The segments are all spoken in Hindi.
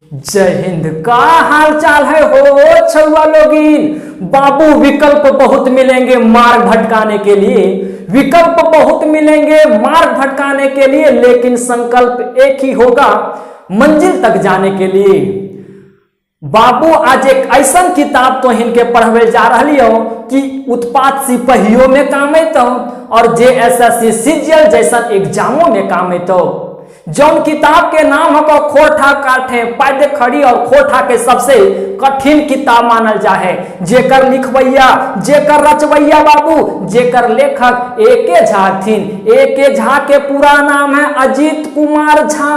जय हिंद। का हाल चाल है हो छुआ लोगिन। बाबू विकल्प बहुत मिलेंगे मार्ग भटकाने के लिए, विकल्प बहुत मिलेंगे मार्ग भटकाने के लिए, लेकिन संकल्प एक ही होगा मंजिल तक जाने के लिए। बाबू आज एक ऐसा किताब तो हिनके पढ़वे जा रही हो कि उत्पाद सिपहियों में काम तो और JSSC CGL जैसा एग्जामों में काम तो। जौन किताब के नाम हो खोरठा काठे पैदे खड़ी और खोरठा के सबसे कठिन किताब मानल जाए। जेकर लिखवैया जेकर रचवैया बाबू जेकर लेखक एके झा थीन। एके झा के पूरा नाम है अजीत कुमार झा।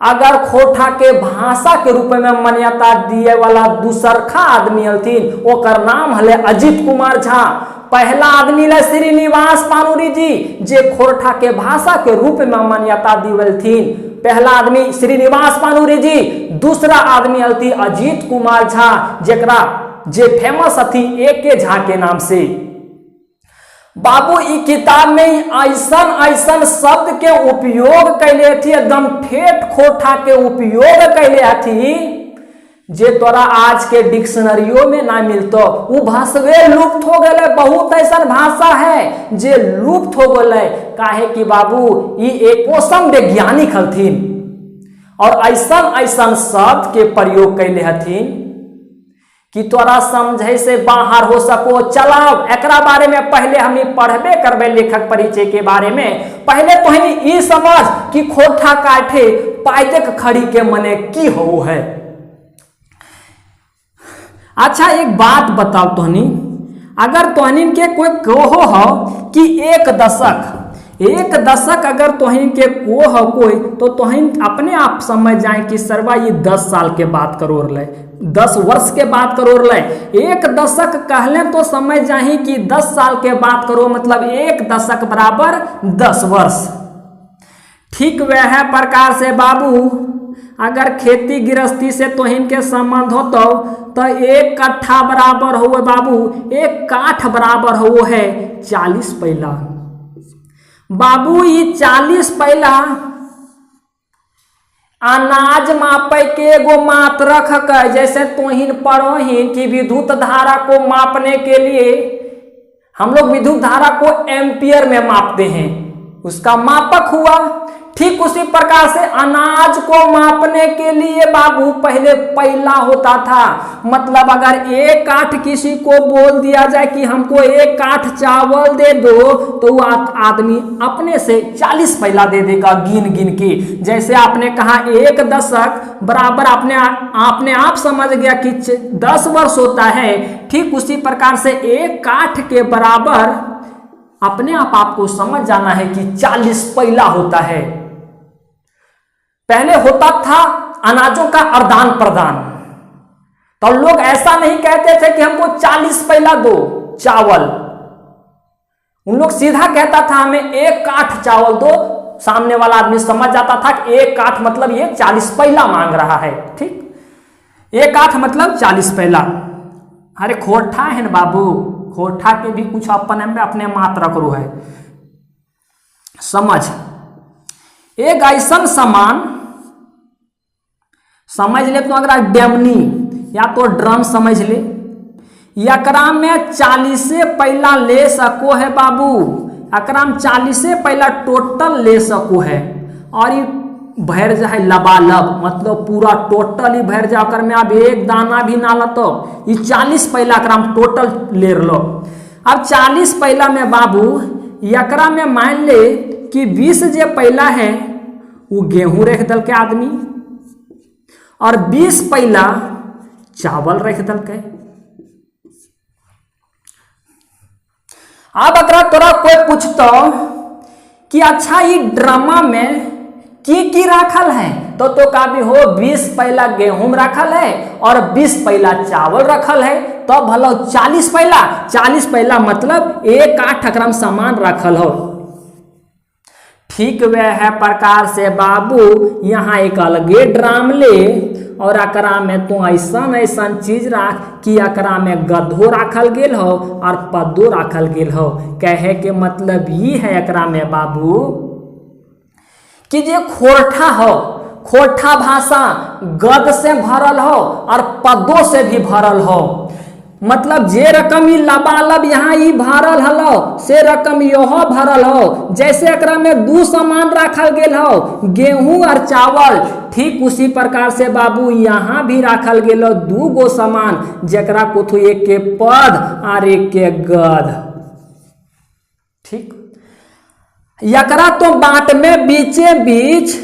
अगर खोरठा के भाषा के रूप में मान्यता दिए वाला दूसरखा आदमी हथिन ओकर नाम हले अजीत कुमार झा। पहला आदमी ले श्रीनिवास पानुरी जी जे खोरठा के भाषा के रूप में मान्यता दिवलथिन। पहला आदमी श्रीनिवास पानुरी जी, दूसरा आदमी हलती अजीत कुमार झा जेकरा जे फेमस हथी एके झा के नाम से। बाबू ई किताब में ऐसन ऐसन शब्द के उपयोग कैले थी, एकदम ठेठ खोरठा के उपयोग कैले थी जे तोरा आज के डिक्शनरियों में ना मिलतो। वो भाषवे लुप्त हो गए। बहुत ऐसा भाषा है जे लुप्त हो गए। काहे कि बाबू ये एक पोषण वैज्ञानिक हथिन और ऐसा ऐसा शब्द के प्रयोग कैले हथिन कि तोरा समझे से बाहर हो सको। चलाओ एकरा बारे में पहले हम पढ़बे करबे लेखक परिचय के बारे में। पहले तो हम ये समझ कि खोरठा काठे पायदेक खड़ी के मने की हो है। अच्छा एक बात बताओ तोहनी, अगर तोहनी के कोई कहो हो कि एक दशक अगर तोहनी के को हो कोई तो तोहनी अपने आप समझ जाए कि सरवा ये 10 साल के बात करो रहे, 10 वर्ष के बात करो रहे। एक दशक कहले तो समझ जाए कि 10 साल के बात करो, मतलब एक दशक बराबर 10 वर्ष। ठीक वह प्रकार से बाबू अगर खेती गृहस्थी से तोहिन के संबंध हो तो एक कट्ठा बराबर हो बाबू, एक काठ बराबर हो है 40 पैला। बाबू ये 40 पैला अनाज मापे के एगो माप रख कर, जैसे तोहिन पढ़ोहिन कि विद्युत धारा को मापने के लिए हम लोग विद्युत धारा को एम्पियर में मापते हैं, उसका मापक हुआ। ठीक उसी प्रकार से अनाज को मापने के लिए बाबू पहले पैला होता था। मतलब अगर एक काठ किसी को बोल दिया जाए कि हमको एक काठ चावल दे दो तो वो आदमी अपने से 40 पैला दे देगा गिन गिन के। जैसे आपने कहा एक दशक बराबर आपने आप समझ गया कि 10 वर्ष होता है। ठीक उसी प्रकार से एक काठ के बराबर अपने आप आपको समझ जाना है कि 40 पैला होता है। पहले होता था अनाजों का आदान प्रदान, तो लोग ऐसा नहीं कहते थे कि हमको 40 पैला दो चावल। उन लोग सीधा कहता था हमें एक काठ चावल दो। सामने वाला आदमी समझ जाता था कि एक काठ मतलब ये 40 पैला मांग रहा है। ठीक, एक काठ मतलब 40 पैला। अरे खोरठा है ना बाबू, खोरठा के भी कुछ अपने में अपने मात्रा करो है। समझ एक ऐसा सामान समझ ले तो अगर डेमनी या तो ड्रम समझ ले, एकरा में 40 पैला ले सको है बाबू। एकरा में 40 पैला टोटल ले सको है और ये भर जाए लबालब, मतलब पूरा टोटल ही भर जाए। अगर में अब एक दाना भी ना लो तो ये 40 पैला एकरा में टोटल ले लो। अब 40 पैला में बाबू एकरा में मान ले कि 20 जे पैला है वो गेहूं रख दल के आदमी और 20 पैला चावल रख दल के। अब अगर तोरा कोई पूछतो कि अच्छा ये ड्रामा में की राखल है तो का भी हो 20 पैला गेहूं रखल है और 20 पैला चावल रखल है, तो भलो 40 पैला। 40 पैला मतलब एक काठ अकरम सामान रखल हो। ठीक वह प्रकार से बाबू यहाँ एक अलगे ड्राम ले और अकरा में तो ऐसा चीज राख कि अकरा में गधो राखल गेल हो और पद्दो राखल गेल हो। कहे के मतलब ये है अकरा में बाबू कि जे खोरठा हो खोटा भाषा गद से भरल हो और पदों से भी भरल हो। मतलब जे रकम ही लबालब यहाँ ही भरल हलो से रकम यहो भरल हो। जैसे एकरा में दू सामान रखल गेल हो, गेहूं और चावल, ठीक उसी प्रकार से बाबू यहाँ भी रखल गेल हो दू गो सामान, जकरा कुछ एक के पद और एक के गद। ठीक, एकरा तो बाट में बीचे बीच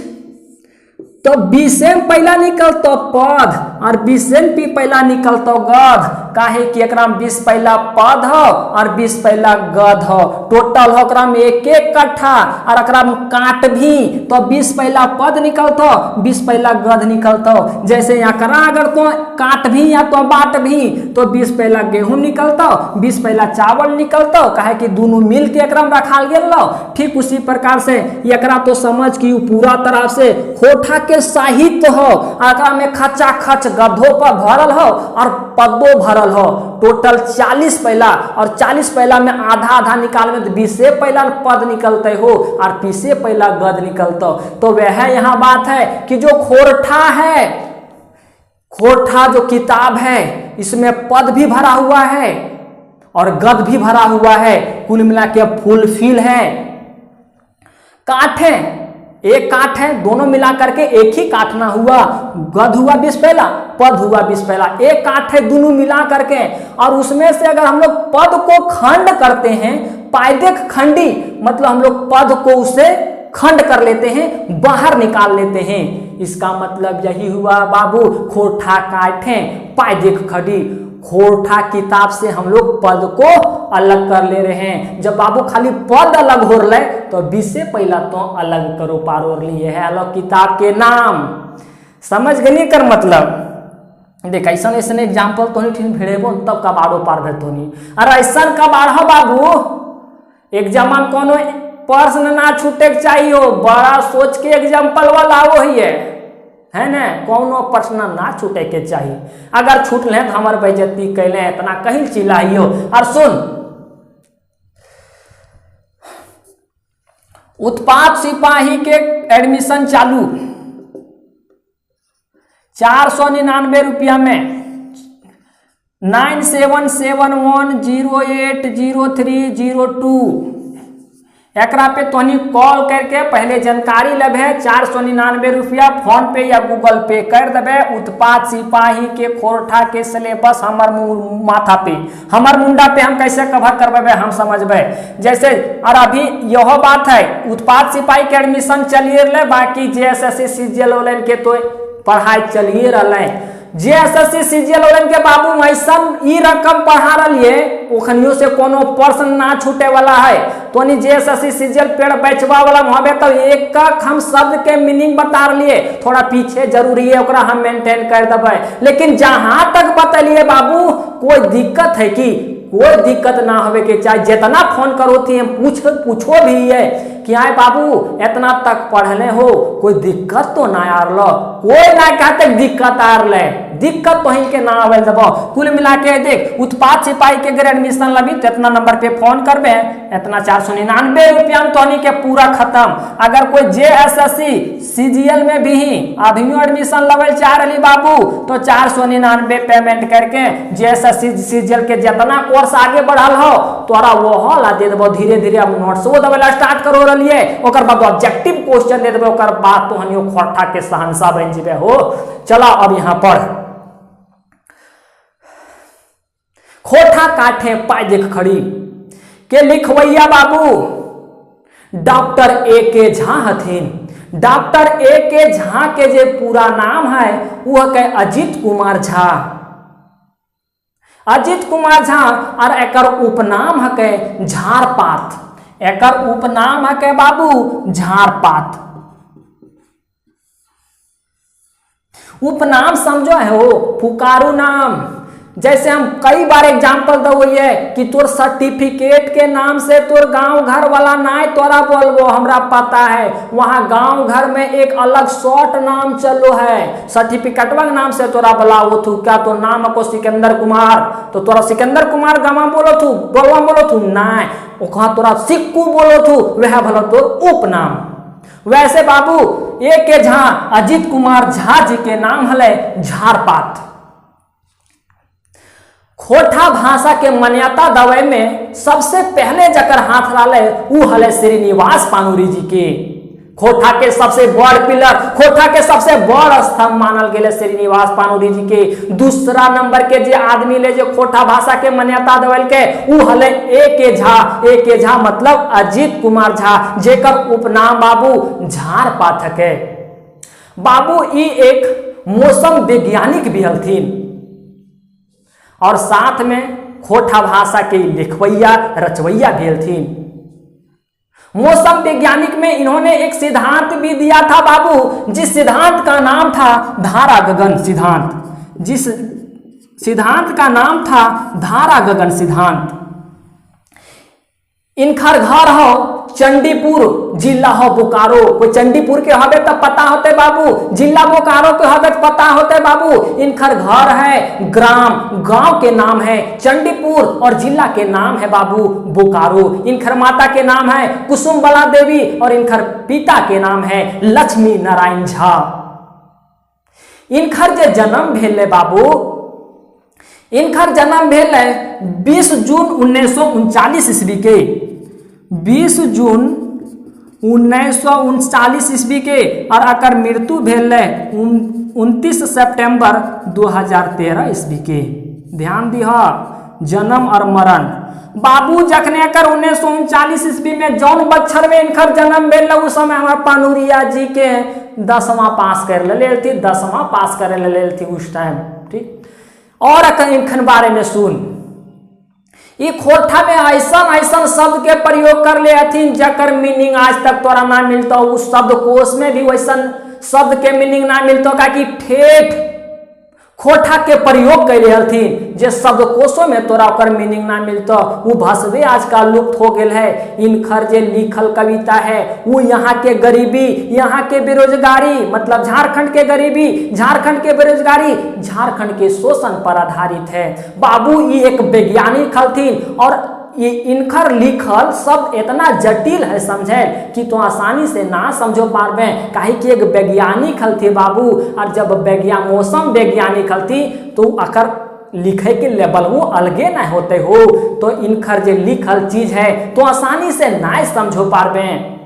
तो बीसे में पहला निकलतो पद और बीसे में पहला निकलतो गध। काहे कि एकरा में 20 पहला पद हो और 20 पहला गध हो। टोटल हो एकरा में एक एक कट्ठा और एकरा में काट भी तो 20 पहला पद निकलतो, 20 पहला गध निकलतो। जैसे एकरा अगर तो काट भी या तो बाट भी तो 20 पहला गेहूं निकलतो, 20 पहला चावल निकलतो। काहे कि दोनों मिल के एकरा में रखाल गेल। ठीक उसी प्रकार से एकरा तो समझ कि पूरा तरह से खोटा के साहित्य हो, एकरा में खचा खच गधों पर भरल हो और पदों भरल हो। टोटल 40 पहला और 40 पहला में आधा आधा निकाल में 20 से पहला पद निकलते हो और 20 से पहला गद निकलता। तो वह यहाँ बात है कि जो खोरठा है, खोरठा जो किताब है इसमें पद भी भरा हुआ है और गद भी भरा हुआ है, कुल मिला के फुलफिल है। काठ है, एक काठ है, दोनों मिला करके एक ही काटना हुआ। गद हुआ 20 पहला, पद हुआ 20 पहला, एक काठ है दोनों मिला करके। और उसमें से अगर हम लोग पद को खंड करते हैं, पायदेख खंडी, मतलब हम लोग पद को उसे खंड कर लेते हैं, बाहर निकाल लेते हैं। इसका मतलब यही हुआ बाबू, खोरठा काटे पायदेख खंडी। खोरठा किताब से हम लोग पद को अलग कर ले रहे हैं। जब बाबू खाली पद अलग हो रहे तो 20 से पहला तो अलग करो पारोर लिए है अलग किताब के नाम। समझ गए कर मतलब। देख ऐसा ऐसा एग्जाम्पल तो नहीं ठीक भेड़ेबो तब कबाड़ो पार भे तो नहीं। अरे ऐसा कबाड़ बाबू एग्जाम में कोनो प्रश्न ना छूटे के चाहिए, बड़ा सोच के एग्जाम्पल वाला वो ही है ना, कोनो प्रश्न ना छूटे के चाहिए। अगर छूट ले तो हमारे बेइज्जती कैले इतना कहीं चिल्लाइयो। और सुन, उत्पाद सिपाही के एडमिशन चालू 499 रुपया में 9771080302 एकरा पे तोनी कॉल करके पहले जानकारी लेबे। 499 रुपया फोन पे या गूगल पे कर देबे। उत्पाद सिपाही के खोरठा के सिलेबस हमर माथा पे, हमर मुंडा पे हम कैसे कवर करबे हम समझबे। जैसे और अभी यह बात है, उत्पाद सिपाही के एडमिशन चलिए रहे, बाकी जेएसएससी सीजीएल वालन के तो पढ़ाई चलिए रहे। जेएसएससी सीजीएल वालन के बाबू मैसन ई रकम पढ़ा रहिए, ओखनियों से कोनो प्रश्न ना छूटे वाला है। तो जेएसएससी सीजीएल पेड़ बेचवा वाला वहां तो एक हम शब्द के मीनिंग बता रहिए, थोड़ा पीछे जरूरी है ओकरा हम मेंटेन कर देबै। लेकिन जहां तक बतलिए बाबू कोई दिक्कत है कि कोई दिक्कत ना होवे के चाहे, जितना फोन करो थी पूछो भी है कि आए बाबू इतना तक पढ़ने हो, कोई दिक्कत तो ना आ रहा, कोई ना कहते दिक्कत आ रहा है, दिक्कत तो के ना आवे जब। कुल मिला के देख, उत्पाद सिपाही के अगर एडमिशन लगी तो इतना नंबर पे फोन करबे, इतना 499 रुपया में तोहनी के पूरा खत्म। अगर कोई जेएसएससी सीजीएल में भी अभी एडमिशन लेवल चाह रही बाबू तो 499 पेमेंट करके जेएसएससी सीजीएल के जितना कोर्स आगे बढ़ल हो तोरा वो ला दे देबो। धीरे धीरे अब नोट्स वो देवेला स्टार्ट करो रहिए, ओकर बाद ऑब्जेक्टिव क्वेश्चन दे देबे, ओकर बाद तोहनियो खोरठा के शहंशाह बन जेबे हो। चला अब यहाँ पढ़। खोरठा काठे पाय देख खड़ी के लिखवैया बाबू डॉक्टर ए के झा हथिन। डॉक्टर ए के झा के जे पूरा नाम है वह के अजीत कुमार झा। अजीत कुमार झा और एकर उपनाम है के झारपात। एकर उपनाम है के बाबू झारपात। उपनाम समझो है हो पुकारू नाम। जैसे हम कई बार एग्जाम्पल दो ये कि तोर सर्टिफिकेट के नाम से तोर गांव घर वाला नाय तोरा बोलबो, हमरा पता है वहां गांव घर में एक अलग शॉर्ट नाम चलो है। सर्टिफिकेटवा के नाम से तोरा बुलाओ थू क्या, तो नाम को सिकंदर कुमार, तो तोरा सिकंदर कुमार गामा बोलो थू, डोलवा बोलो थू ना, वहां तोरा सिक्कू बोलो थू, वह भलो तो उपनाम। वैसे बाबू ए के झा अजीत कुमार झा जी के नाम हले झारपात। खोटा भाषा के मान्यता दवे में सबसे पहले जकर हाथ डाले उ हले श्रीनिवास पानुरी जी के। खोटा के सबसे बड़ पिलर, खोटा के सबसे बड़ स्तंभ मानल गेले श्रीनिवास पानुरी जी के। दूसरा नंबर के जे आदमी ले जो खोटा भाषा के मान्यता देवल के उ हले ए के झा। ए के झा मतलब अजीत कुमार झा, जेकर उपनाम बाबू झारपात है। बाबू ई एक मौसम वैज्ञानिक भी हलथिन और साथ में खोटा भाषा के लिखवैया रचवैया भी हलथिन। मौसम वैज्ञानिक में इन्होंने एक सिद्धांत भी दिया था बाबू, जिस सिद्धांत का नाम था धारा गगन सिद्धांत। जिस सिद्धांत का नाम था धारा गगन सिद्धांत। इनकर घर हो चंडीपुर, जिला हो बोकारो। कोई चंडीपुर के हवे तब पता होते बाबू, जिला बोकारो के हवे पता होते बाबू। इनकर घर है ग्राम, गांव के नाम है चंडीपुर और जिला के नाम है बाबू बोकारो। इनकर माता के नाम है कुसुमबला देवी और इनकर पिता के नाम है लक्ष्मी नारायण झा। इनकर जे जन्म भेल बाबू, इनकर जन्म भेल 20 जून 1939 ईस्वी के। 20 जून 1939 ईस्वी के और अकर मृत्यु भेल 29 सितंबर 2013 ईस्वी के। ध्यान दिह जन्म और मरण बाबू जखने कर 1939 ईस्वी में जौन बच्छर में इनकर जन्म भेल उस समय हमारे पानुरिया जी के 10वां पास कर ले थी, 10वां पास कर ले थी उस टाइम। ठीक, और इनखन बारे में सुन, ये खोटा में ऐसा ऐसा शब्द के प्रयोग कर ले हथिन जकर मीनिंग आज तक तोरा ना मिलता। उस शब्द कोश में भी वैसा शब्द के मीनिंग ना मिलता का कि ठेठ खोटा के प्रयोग कैले हथिन जे शब्द कोशों में तोरा ओकर मीनिंग ना मिलता। वो भाषवे आजकल लुप्त हो गेल है। इनकर जे लिखल कविता है वो यहाँ के गरीबी, यहाँ के बेरोजगारी, मतलब झारखंड के गरीबी, झारखंड के बेरोजगारी, झारखंड के शोषण पर आधारित है। बाबू ये एक वैज्ञानिक हथिन और ये इनकर लिखल सब इतना जटिल है समझे कि तो आसानी से ना समझो पारबे, काहे कि एक वैज्ञानिक हलथी बाबू। और जब मौसम वैज्ञानिक हलथी तो अकर लिखे के लेवल वो अलगे ना होते हो। तो इनकर जे लिखल चीज है तो आसानी से ना समझो पारबे।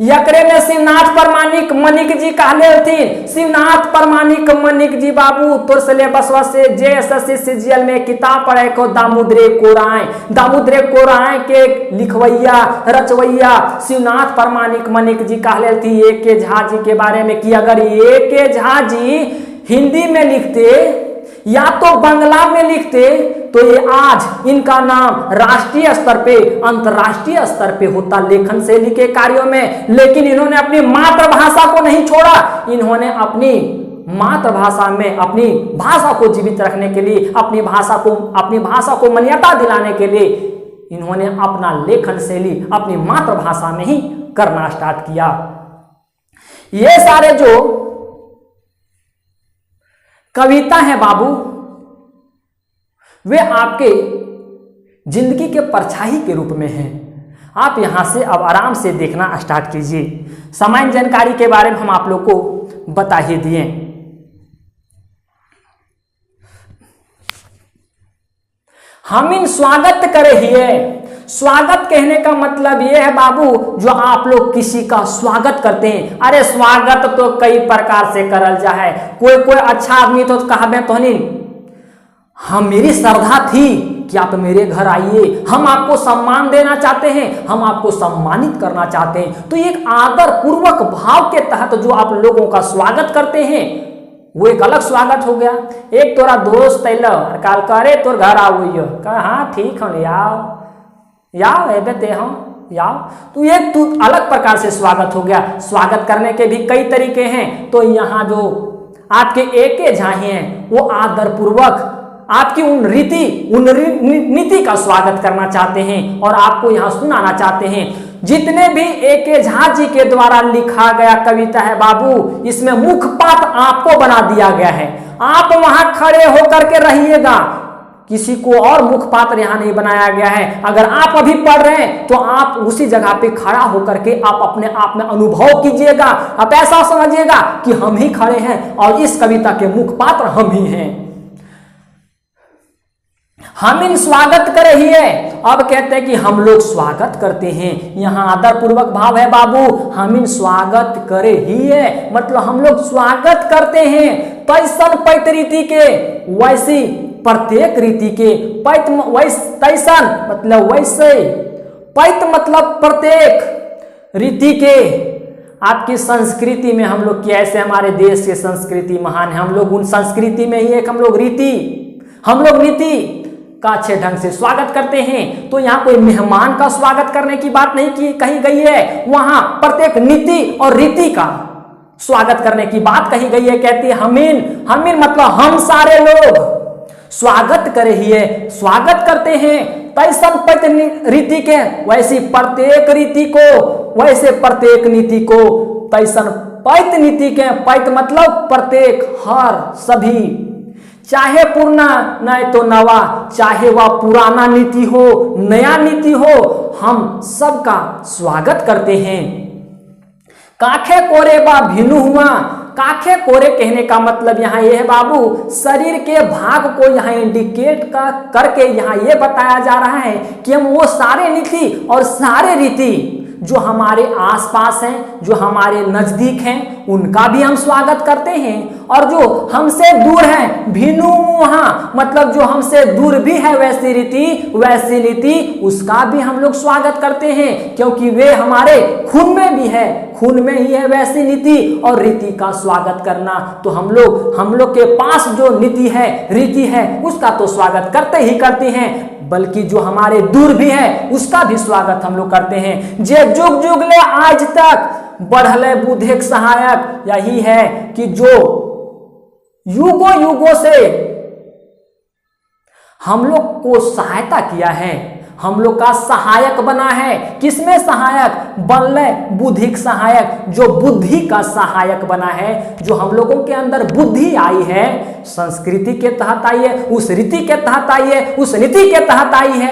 यकरे में शिवनाथ परमाणिक मणिक जी कहले हथिन। शिवनाथ परमाणिक मणिक जी बाबू तोर सिलेबस से JSSC CGL में किताब पढ़े को दामोदरे कोराय। दामोदरे कोराय के लिखवैया रचवैया शिवनाथ परमाणिक मणिक जी कहले हथिन ए के झा जी के बारे में कि अगर ए के झा जी हिंदी में लिखते या तो बांग्ला में लिखते तो ये आज इनका नाम राष्ट्रीय स्तर पे, अंतर्राष्ट्रीय स्तर पे होता लेखन शैली के कार्यों में। लेकिन इन्होंने अपनी मातृभाषा को नहीं छोड़ा। इन्होंने अपनी मातृभाषा में अपनी भाषा को जीवित रखने के लिए, अपनी भाषा को मान्यता दिलाने के लिए इन्होंने अपना लेखन शैली अपनी मातृभाषा में ही करना स्टार्ट किया। ये सारे जो कविता है बाबू वे आपके जिंदगी के परछाई के रूप में हैं। आप यहां से अब आराम से देखना स्टार्ट कीजिए। सामान्य जानकारी के बारे में हम आप लोग को बता ही दिए। हम इन स्वागत करे हिए। स्वागत कहने का मतलब यह है बाबू जो आप लोग किसी का स्वागत करते हैं। अरे स्वागत तो कई प्रकार से करल जा है। कोई अच्छा आदमी तो कहबे तो नहीं, हम मेरी श्रद्धा थी कि आप मेरे घर आइए, हम आपको सम्मान देना चाहते हैं, हम आपको सम्मानित करना चाहते हैं। तो एक आदर पूर्वक भाव के तहत जो आप लोगों का स्वागत करते हैं वो एक अलग स्वागत हो गया। एक तोरा दोस्त अल काल करे तोर घर आओ, कहा हाँ ठीक है याओ एबे ते हम याओ, तो एक तू अलग प्रकार से स्वागत हो गया। स्वागत करने के भी कई तरीके हैं। तो यहाँ जो आपके एक झा हैं वो आदर पूर्वक आपकी उन नीति का स्वागत करना चाहते हैं और आपको यहाँ सुनाना चाहते हैं। जितने भी ए झा जी के द्वारा लिखा गया कविता है बाबू, इसमें मुख्य पाठ आपको बना दिया गया है। आप वहां खड़े होकर के रहिएगा, किसी को और मुखपात्र यहाँ नहीं बनाया गया है। अगर आप अभी पढ़ रहे हैं तो आप उसी जगह पे खड़ा होकर के आप अपने आप में अनुभव कीजिएगा, आप ऐसा समझिएगा कि हम ही खड़े हैं और इस कविता के मुखपात्र हम ही हैं। हम इन स्वागत कर रही है। अब कहते हैं कि हम लोग स्वागत करते हैं, यहाँ आदर पूर्वक भाव है बाबू, हम इन स्वागत करे ही है, मतलब हम लोग स्वागत करते हैं तैसन पैत रीति के, वैसी प्रत्येक रीति के, पैत तैसन मतलब वैसे, पैत मतलब प्रत्येक रीति के। आपकी संस्कृति में हम लोग कैसे, हमारे देश की संस्कृति महान है, हम लोग उन संस्कृति में ही एक हम लोग रीति, हम लोग नीति का अच्छे ढंग से स्वागत करते हैं। तो यहाँ कोई मेहमान का स्वागत करने की बात नहीं की कही गई है, वहां प्रत्येक नीति और रीति का स्वागत करने की बात कही गई है। कहती है हमीन, हमीन मतलब हम सारे लोग स्वागत करे ही है, स्वागत करते हैं तैसन पैत रीति के, वैसी प्रत्येक रीति को, वैसे प्रत्येक नीति को, तैसन पैत नीति के, पैत मतलब प्रत्येक, हर, सभी, चाहे पुराना नहीं तो नवा, चाहे वह पुराना नीति हो नया नीति हो, हम सबका स्वागत करते हैं। काखे कोरे बा भिनु हुआ, काखे कोरे कहने का मतलब यहाँ यह है बाबू, शरीर के भाग को यहाँ इंडिकेट करके यहाँ ये बताया जा रहा है कि हम वो सारे नीति और सारे रीति जो हमारे आसपास हैं, जो हमारे नजदीक हैं, उनका भी हम स्वागत करते हैं, और जो हमसे दूर हैं, भिनु वहां मतलब जो हमसे दूर भी है वैसी रीति वैसी नीति, उसका भी हम लोग स्वागत करते हैं, क्योंकि वे हमारे खून में भी है, खून में ही है वैसी नीति और रीति का स्वागत करना। तो हम लोग के पास जो नीति है, रीति है, उसका तो स्वागत करते ही करते हैं, बल्कि जो हमारे दूर भी है उसका भी स्वागत हम लोग करते हैं। जे जुग जुग ले आज तक बढ़ले बुद्धेक सहायक, यही है कि जो युगों युगों से हम लोग को सहायता किया है, हम लोग का सहायक बना है। किसमें सहायक बनले? बुद्धिक सहायक, जो बुद्धि का सहायक बना है, जो हम लोगों के अंदर बुद्धि आई है, संस्कृति के तहत आई है, उस रीति के तहत आई है, उस नीति के तहत आई है,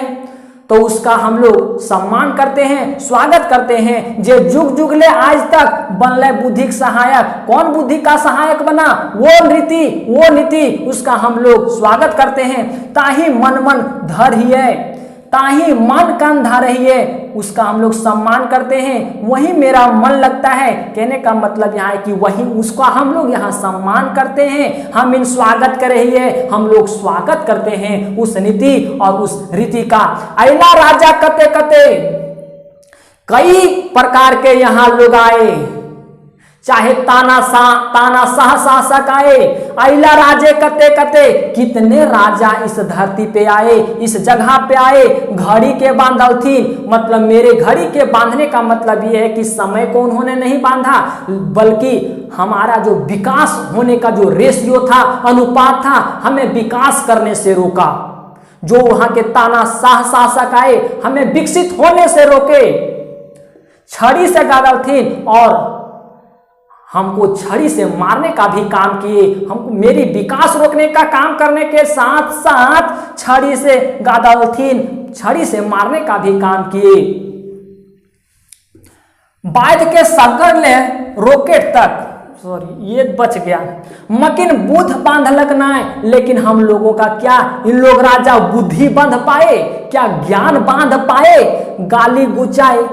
तो उसका हम लोग सम्मान करते हैं, स्वागत करते हैं। जे जुग जुग ले आज तक बनले बुद्धिक सहायक, कौन बुद्धि का सहायक बना? वो रीति वो नीति, उसका हम लोग स्वागत करते हैं। ताही मन मन धर ही है, ताही मन कान धर ही है, उसका हम लोग सम्मान करते हैं। वही मेरा मन लगता है, कहने का मतलब यहाँ है कि वही उसका हम लोग यहाँ सम्मान करते हैं। हम इन स्वागत कर रही है, हम लोग स्वागत करते हैं उस नीति और उस रीति का। अला राजा कते कते, कई प्रकार के यहाँ लोग आए, चाहे ताना शाह शासक आए, अला राजे कते कते, कितने राजा इस धरती पे आए, इस जगह पे आए। घड़ी के बांधल थी, मतलब मेरे घड़ी के बांधने का मतलब ये है कि समय को उन्होंने नहीं बांधा, बल्कि हमारा जो विकास होने का जो रेशियो था, अनुपात था, हमें विकास करने से रोका। जो वहां के ताना शाह शासक आए, हमें विकसित होने से रोके, छड़ी से गादल थी और हमको छड़ी से मारने का भी काम किए। हमको मेरी विकास रोकने का काम करने के साथ साथ छड़ी से गादालथीन, छड़ी से मारने का भी काम किए। बाध के सगर ले रॉकेट तक, सॉरी ये बच गया, मकिन बुद्ध बांधलक नाय, लेकिन हम लोगों का क्या, इन लोग राजा बुद्धि बांध पाए क्या? ज्ञान बांध पाए? गाली गुचाए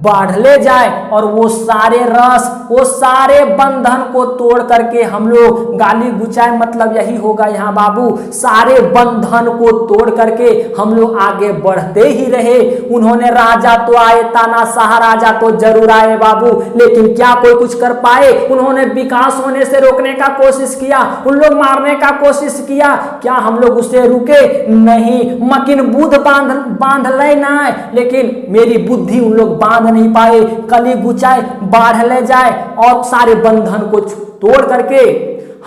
बढ़ ले जाए और वो सारे रस, वो सारे बंधन को तोड़ करके हम लोग गाली गुचाए, मतलब यही होगा यहाँ बाबू, सारे बंधन को तोड़ करके हम लोग आगे बढ़ते ही रहे। उन्होंने राजा तो आए, तानाशाह राजा तो जरूर आए बाबू, लेकिन क्या कोई कुछ कर पाए? उन्होंने विकास होने से रोकने का कोशिश किया, उन लोग मारने का कोशिश किया, क्या हम लोग उससे रुके? नहीं। मकिन बुद्ध बांध ले ना, लेकिन मेरी बुद्धि उन लोग बांध नहीं पाए। कली गुचाए बाढ़ ले जाए और सारे बंधन को तोड़ करके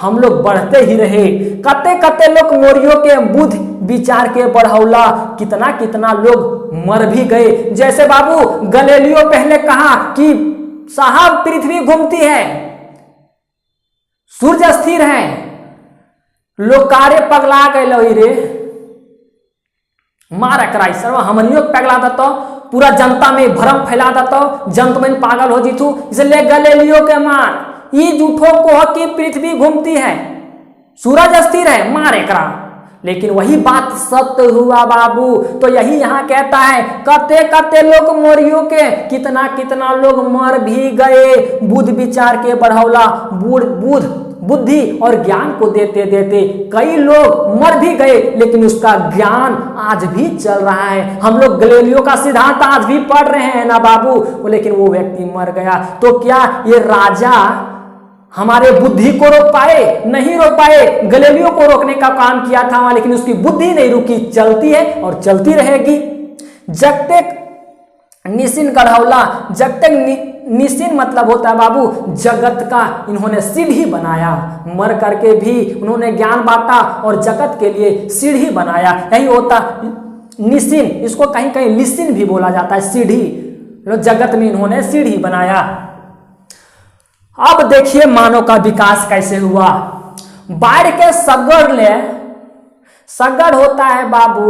हम लोग बढ़ते ही रहे। कते कते लोग मोरियों के बुद्ध विचार के बढ़ौला, कितना कितना लोग मर भी गए। जैसे बाबू गैलीलियो पहले कहा कि साहब पृथ्वी घूमती है, सूर्य स्थिर है, लोग कारे पगला गए रे, मार कराई सर्व हमनियों पगला देता, पूरा जनता में भ्रम फैला देता, जनता में पागल हो जीतू, इसलिए गैलीलियो के मार। ये झूठो को कि पृथ्वी घूमती है, सूरज अस्थिर है, मार एकरा। लेकिन वही बात सत्य हुआ बाबू। तो यही यहाँ कहता है, करते करते लोग मोरियों के कितना कितना लोग मर भी गए। बुद्ध विचार के बढ़ौला बुद्धि और ज्ञान को देते देते कई लोग मर भी गए, लेकिन उसका ज्ञान आज भी चल रहा है। हम लोग गैलीलियो का सिद्धांत आज भी पढ़ रहे हैं ना बाबू, लेकिन वो व्यक्ति मर गया। तो क्या ये राजा हमारे बुद्धि को रोक पाए? नहीं रोक पाए। गैलीलियो को रोकने का काम किया था वहां, लेकिन उसकी बुद्धि नहीं रुकी, चलती है और चलती रहेगी। जब तक निसिन गढ़ौला, जब तक निसिन मतलब होता है बाबू जगत का, इन्होंने सीढ़ी बनाया। मर करके भी उन्होंने ज्ञान बांटा और जगत के लिए सीढ़ी बनाया। यही होता निसिन, इसको कहीं कहीं लिसिन भी बोला जाता है, सीढ़ी। जगत में इन्होंने सीढ़ी बनाया। अब देखिए मानव का विकास कैसे हुआ। बाढ़ के सगड़ होता है बाबू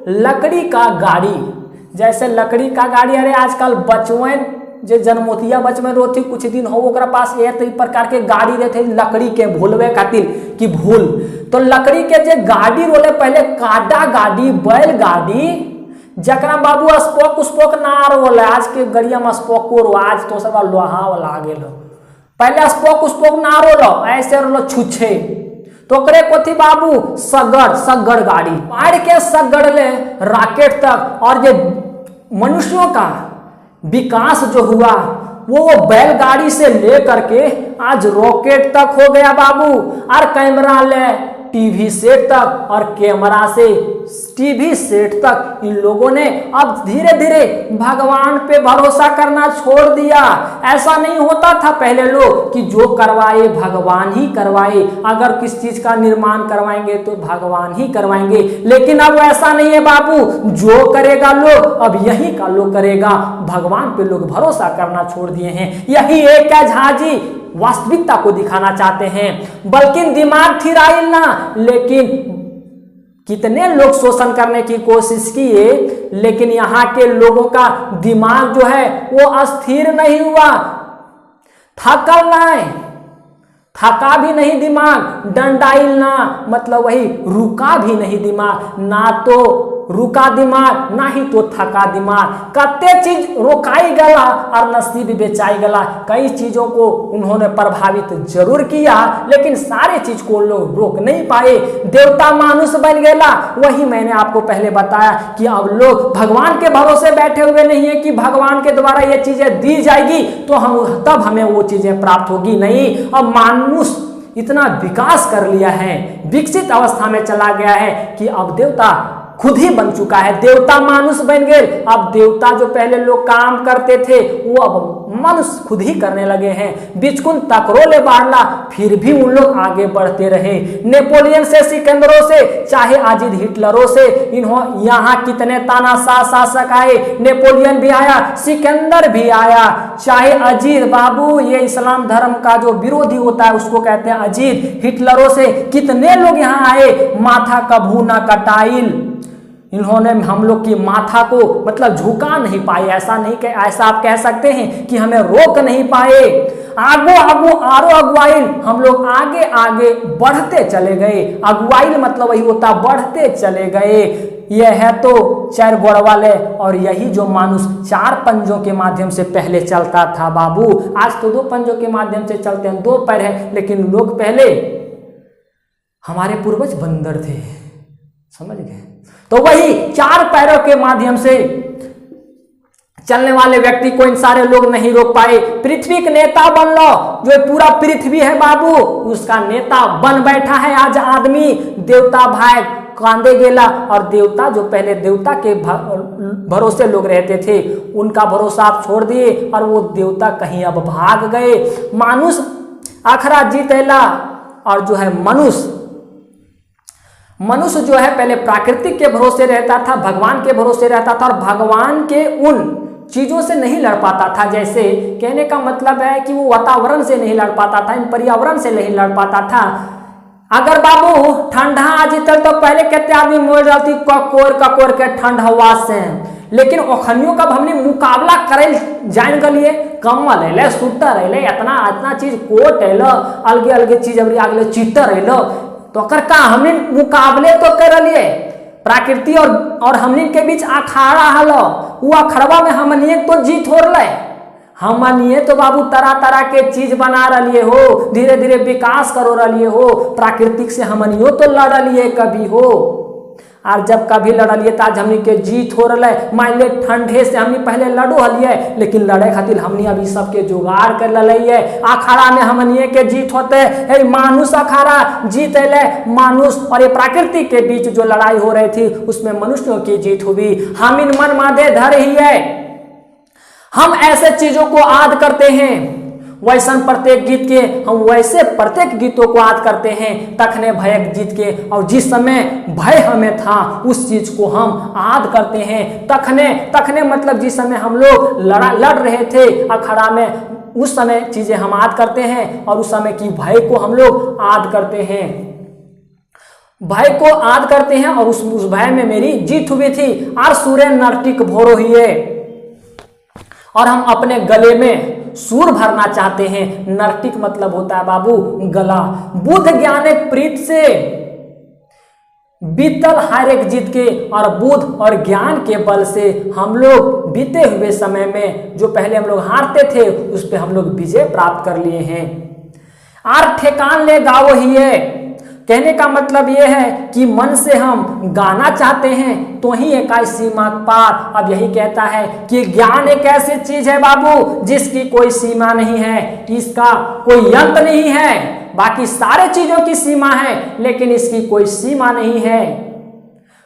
लकड़ी का गाड़ी। जैसे लकड़ी का गाड़ी, अरे आजकल बचवन जो जन्मोतिया बचवन रोती कुछ दिन हो ओकरा पास एक प्रकार के गाड़ी रहते लकड़ी के भूलवे खातिर की भूल। तो लकड़ी के जो गाड़ी रोले पहले काडा गाड़ी, बैल गाड़ी, जकरा बाबू स्पोक उस्पोक ना रोले। आज के गड़िया में स्पोको रो, आज तो सब लोहा वाला आ गेल। पहले स्पोक उस्पोक ना रोलो, ऐसे रोलो छुच्छे। तो करे कोथी बाबू सगड़ गाड़ी। बाढ़ के सगड़ ले रॉकेट तक, और ये मनुष्यों का विकास जो हुआ वो बैलगाड़ी से लेकर के आज रॉकेट तक हो गया बाबू। और कैमरा ले टीवी सेट तक, और कैमरा से टीवी सेट तक इन लोगों ने अब धीरे धीरे भगवान पे भरोसा करना छोड़ दिया। ऐसा नहीं होता था पहले लोग कि जो करवाए भगवान ही करवाए, अगर किस चीज का निर्माण करवाएंगे तो भगवान ही करवाएंगे। लेकिन अब ऐसा नहीं है बाबू, जो करेगा लोग अब यही का लोग करेगा। भगवान पे लोग भरोसा करना छोड़ दिए हैं। यही एक है झांझी, वास्तविकता को दिखाना चाहते हैं, बल्कि दिमाग थिराइल ना। लेकिन कितने लोग शोषण करने की कोशिश किए, लेकिन यहाँ के लोगों का दिमाग जो है वो अस्थिर नहीं हुआ। थकल नहीं, थका भी नहीं दिमाग, डंडाइल ना, मतलब वही रुका भी नहीं दिमाग। ना तो रुका दिमाग, ना ही तो थका दिमाग। कत्ते चीज रोकाई गला और नसीब बेचाई गला। कई चीजों को उन्होंने प्रभावित जरूर किया, लेकिन सारे चीज को लोग रोक नहीं पाए। देवता मानुष बन गया। वही मैंने आपको पहले बताया कि अब लोग भगवान के भरोसे बैठे हुए नहीं है कि भगवान के द्वारा ये चीजें दी जाएगी तो हम तब हमें वो चीजें प्राप्त होगी। नहीं, अब मानुष इतना विकास कर लिया है, विकसित अवस्था में चला गया है कि अब देवता खुद ही बन चुका है। देवता मानुष बन गए। अब देवता जो पहले लोग काम करते थे वो अब मनुष्य खुद ही करने लगे हैं। बिचकुन तकरोले बाढ़ला, फिर भी उन लोग आगे बढ़ते रहे। नेपोलियन से, सिकंदरों से, चाहे अजीत हिटलरों से, इन्होंने यहाँ कितने तानाशाह शासक आए। नेपोलियन भी आया, सिकंदर भी आया, चाहे अजीत बाबू, ये इस्लाम धर्म का जो विरोधी होता है उसको कहते हैं अजीत। हिटलरों से कितने लोग यहाँ आए। माथा कभू ना कटाइल, इन्होंने हम लोग की माथा को मतलब झुका नहीं पाए। ऐसा नहीं कि ऐसा आप कह सकते हैं कि हमें रोक नहीं पाए। आगो आरो अगुवाइल, हम लोग आगे आगे बढ़ते चले गए। अगुवाइल मतलब वही होता बढ़ते चले गए। यह है तो चार गोड़ वाले, और यही जो मानुष चार पंजों के माध्यम से पहले चलता था बाबू। आज तो दो पंजों के माध्यम से चलते हैं, दो पैर है, लेकिन लोग पहले हमारे पूर्वज बंदर थे, समझ गए। तो वही चार पैरों के माध्यम से चलने वाले व्यक्ति को इन सारे लोग नहीं रोक पाए। पृथ्वी के नेता बन लो, जो पूरा पृथ्वी है बाबू उसका नेता बन बैठा है आज आदमी। देवता भाई कांदे गेला, और देवता जो पहले देवता के भरोसे लोग रहते थे उनका भरोसा आप छोड़ दिए, और वो देवता कहीं अब भाग गए। मानुष आखरा जीतेला, और जो है मनुष्य जो है पहले प्राकृतिक के भरोसे रहता था, भगवान के भरोसे रहता था, और भगवान के उन चीजों से नहीं लड़ पाता था। जैसे कहने का मतलब है कि वो वातावरण से नहीं लड़ पाता था, इन पर्यावरण से नहीं लड़ पाता था। अगर बाबू ठंडा आ जीतल तो पहले कहते आदमी मोड़ जाती ककोर के ठंड हवा से, लेकिन ओखनियों का हमने मुकाबला करे जान गलिए कम्बल अल सूटर अल इतना चीज कोट अल अलगे अलगे चीज अगले चीटर अल तो का हमने मुकाबले तो कर लिए प्रकृति और हमने के बीच अखाड़ा हल वो अखड़वा में हमनिए तो जीत हो रहा है। हमनिए तो बाबू तरह तरह के चीज बना रही हो, धीरे धीरे विकास करो रही हो, प्राकृतिक से हमनियो तो लड़ लिए कभी हो, और जब कभी लड़लिए तो आज हमनी के जीत हो रहा है। मान ले ठंडे से हमनी पहले लड़ो हलिए, लेकिन लड़े खातिर हमनी अभी सबके जुगाड़ कर लिये। अखाड़ा में हमनिए के जीत होते, मानुष अखाड़ा जीत ले मानुष, और ये प्रकृति के बीच जो लड़ाई हो रही थी उसमें मनुष्यों की जीत हुई। हम इन मन मादे धर ही है, हम ऐसे चीजों को याद करते हैं, वैसा प्रत्येक गीत के हम वैसे प्रत्येक गीतों को याद करते हैं। तखने भय जीत के, और जिस समय भय हमें था उस चीज को हम याद करते हैं। तखने मतलब जिस समय हम लोग लड़ रहे थे अखाड़ा में, उस समय चीजें हम याद करते हैं, और उस समय की भय को हम लोग याद करते हैं, भय को याद करते हैं। और उस भय में मेरी जीत हुई थी। और सूर्य नर्तिक भोरो ही है, और हम अपने गले में सूर भरना चाहते हैं। नर्तिक मतलब होता है बाबू गला। बुद्ध ज्ञान एक प्रीत से बीतल हर एक जीत के, और बुद्ध और ज्ञान के बल से हम लोग बीते हुए समय में जो पहले हम लोग हारते थे उस पे हम लोग विजय प्राप्त कर लिए हैं। आर ठेकान ले गाओ ही है, कहने का मतलब यह है कि मन से हम गाना चाहते हैं तो ही एक सीमा पार। अब यही कहता है कि ज्ञान एक ऐसी चीज है बाबू जिसकी कोई सीमा नहीं है, इसका कोई अंत नहीं है। बाकी सारे चीजों की सीमा है लेकिन इसकी कोई सीमा नहीं है।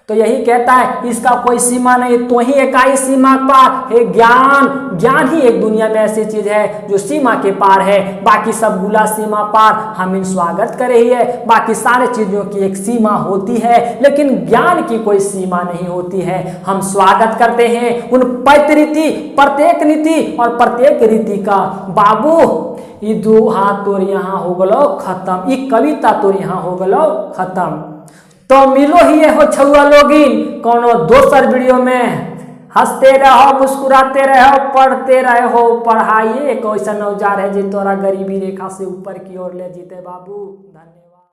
तो यही कहता है इसका कोई सीमा नहीं, तो ही इकाई सीमा पार है। ज्ञान ही एक दुनिया में ऐसी चीज है जो सीमा के पार है। बाकी सब गुला सीमा पार हम इन स्वागत करे ही है। बाकी सारे चीजों की एक सीमा होती है लेकिन ज्ञान की कोई सीमा नहीं होती है। हम स्वागत करते हैं उन रीति, प्रत्येक नीति और प्रत्येक रीति का। बाबू ये दो हाथ तोर यहाँ हो गलो खत्म, ये कविता तोर यहाँ हो गलो खत्म। तो मिलो ही हो छुआ लोगिन कोनो दोसर वीडियो में। हंसते रहो, मुस्कुराते रहो, पढ़ते रहो। पढ़ाई एक ऐसा औजार है जो तोरा गरीबी रेखा से ऊपर की ओर ले जीते बाबू। धन्यवाद।